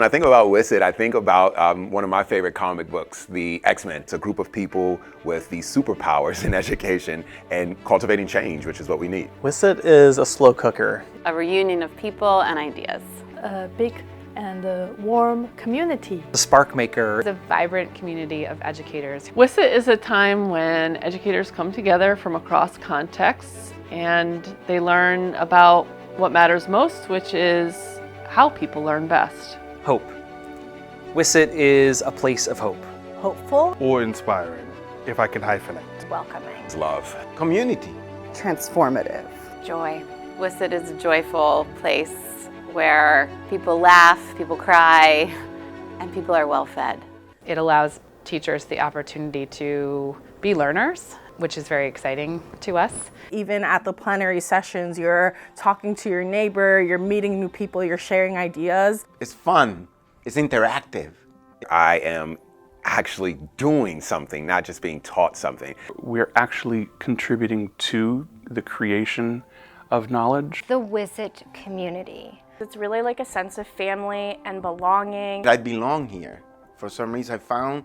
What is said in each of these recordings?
I think about WISIT, I think about one of my favorite comic books, the X-Men. It's a group of people with these superpowers in education and cultivating change, which is what we need. WISIT is a slow cooker. A reunion of people and ideas. A big and a warm community. A spark maker. It's a vibrant community of educators. WISIT is a time when educators come together from across contexts and they learn about what matters most, which is how people learn best. Hope. WISIT is a place of hope. Hopeful. Or inspiring, if I can hyphenate. Welcoming. It's love. Community. Transformative. Joy. WISIT is a joyful place where people laugh, people cry, and people are well fed. It allows teachers the opportunity to be learners, which is very exciting to us. Even at the plenary sessions, you're talking to your neighbor, you're meeting new people, you're sharing ideas. It's fun. It's interactive. I am actually doing something, not just being taught something. We're actually contributing to the creation of knowledge. The WISIT community. It's really like a sense of family and belonging. I belong here. For some reason, I found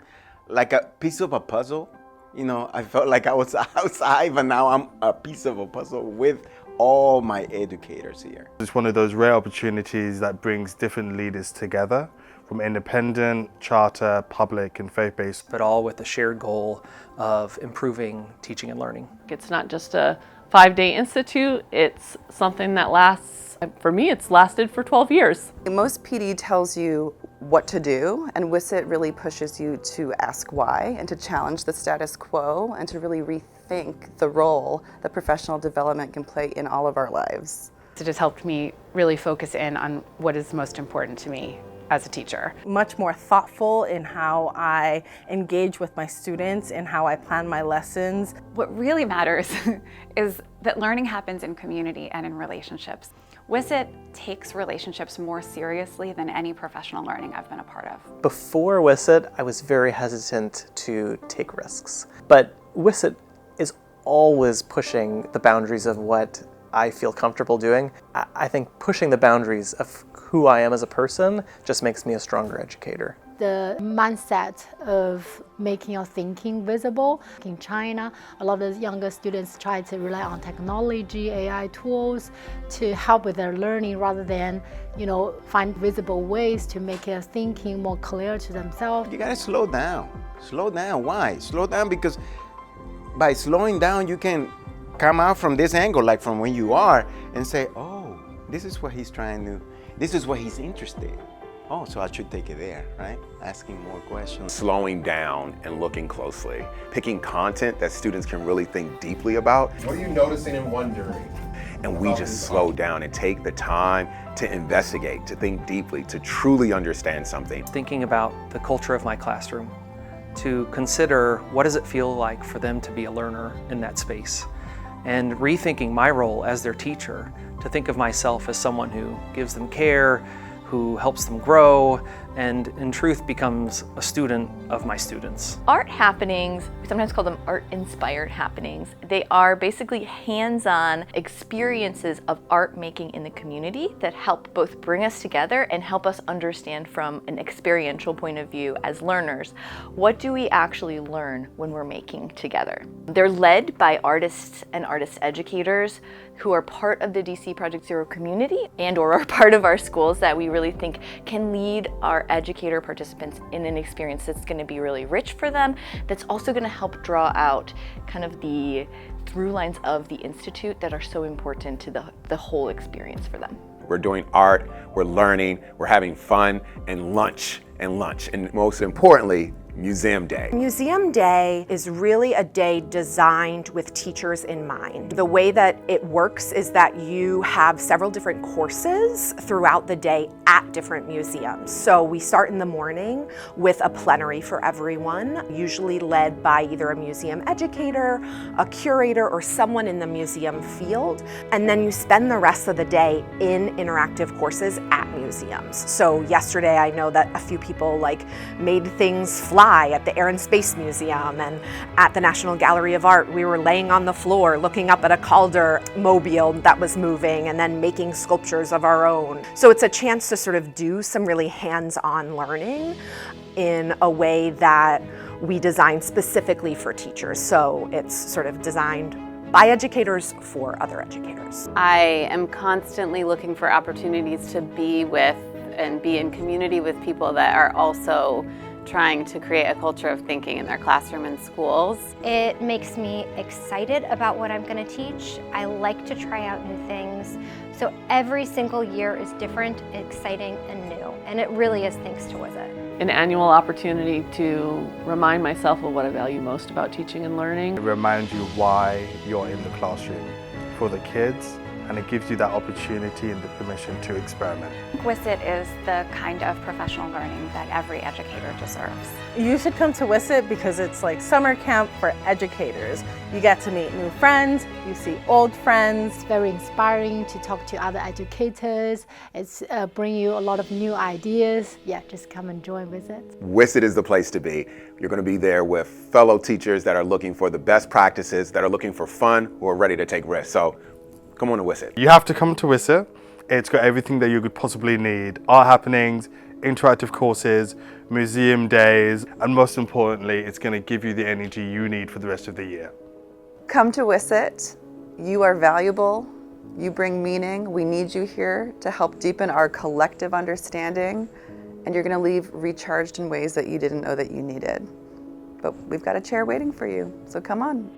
like a piece of a puzzle. You know, I felt like I was outside, but now I'm a piece of a puzzle with all my educators here. It's one of those rare opportunities that brings different leaders together, from independent, charter, public, and faith-based. But all with the shared goal of improving teaching and learning. It's not just a 5-day institute, it's something that lasts, for me, it's lasted for 12 years. Most PD tells you what to do, and WISIT really pushes you to ask why and to challenge the status quo and to really rethink the role that professional development can play in all of our lives. It has helped me really focus in on what is most important to me as a teacher. Much more thoughtful in how I engage with my students and how I plan my lessons. What really matters is that learning happens in community and in relationships. WISIT takes relationships more seriously than any professional learning I've been a part of. Before WISIT, I was very hesitant to take risks. But WISIT is always pushing the boundaries of what I feel comfortable doing. I think pushing the boundaries of who I am as a person just makes me a stronger educator. The mindset of making your thinking visible. In China, a lot of younger students try to rely on technology, AI tools to help with their learning rather than, find visible ways to make their thinking more clear to themselves. You gotta slow down. Slow down. Why? Slow down because by slowing down, you can come out from this angle, like from where you are, and say, oh, this is what he's trying to, this is what he's interested in. Oh, so I should take it there, right? Asking more questions. Slowing down and looking closely. Picking content that students can really think deeply about. What are you noticing and wondering? And we just slow down and take the time to investigate, to think deeply, to truly understand something. Thinking about the culture of my classroom, to consider what does it feel like for them to be a learner in that space, and rethinking my role as their teacher, to think of myself as someone who gives them care, who helps them grow, and in truth becomes a student of my students. Art happenings, we sometimes call them art-inspired happenings. They are basically hands-on experiences of art making in the community that help both bring us together and help us understand from an experiential point of view as learners, what do we actually learn when we're making together? They're led by artists and artist educators who are part of the DC Project Zero community and or are part of our schools that we really think can lead our educator participants in an experience that's going to be really rich for them, that's also going to help draw out kind of the through lines of the Institute that are so important to the whole experience for them. We're doing art, we're learning, we're having fun, and lunch, and most importantly, Museum Day. Museum Day is really a day designed with teachers in mind. The way that it works is that you have several different courses throughout the day at different museums. So we start in the morning with a plenary for everyone, usually led by either a museum educator, a curator, or someone in the museum field. And then you spend the rest of the day in interactive courses at museums. So yesterday I know that a few people made things fly sky at the Air and Space Museum, and at the National Gallery of Art, we were laying on the floor looking up at a Calder mobile that was moving and then making sculptures of our own. So it's a chance to sort of do some really hands-on learning in a way that we design specifically for teachers. So it's sort of designed by educators for other educators. I am constantly looking for opportunities to be with and be in community with people that are also trying to create a culture of thinking in their classroom and schools. It makes me excited about what I'm going to teach. I like to try out new things. So every single year is different, exciting, and new. And it really is thanks to WISIT. An annual opportunity to remind myself of what I value most about teaching and learning. It reminds you why you're in the classroom for the kids, and it gives you that opportunity and the permission to experiment. WISIT is the kind of professional learning that every educator deserves. You should come to WISIT because it's like summer camp for educators. You get to meet new friends, you see old friends. It's very inspiring to talk to other educators. It's bring you a lot of new ideas. Yeah, just come and join WISIT. WISIT is the place to be. You're going to be there with fellow teachers that are looking for the best practices, that are looking for fun, who are ready to take risks. So come on to WISIT. You have to come to WISIT. It's got everything that you could possibly need. Art happenings, interactive courses, museum days, and most importantly, it's going to give you the energy you need for the rest of the year. Come to WISIT. You are valuable. You bring meaning. We need you here to help deepen our collective understanding, and you're going to leave recharged in ways that you didn't know that you needed. But we've got a chair waiting for you, so come on.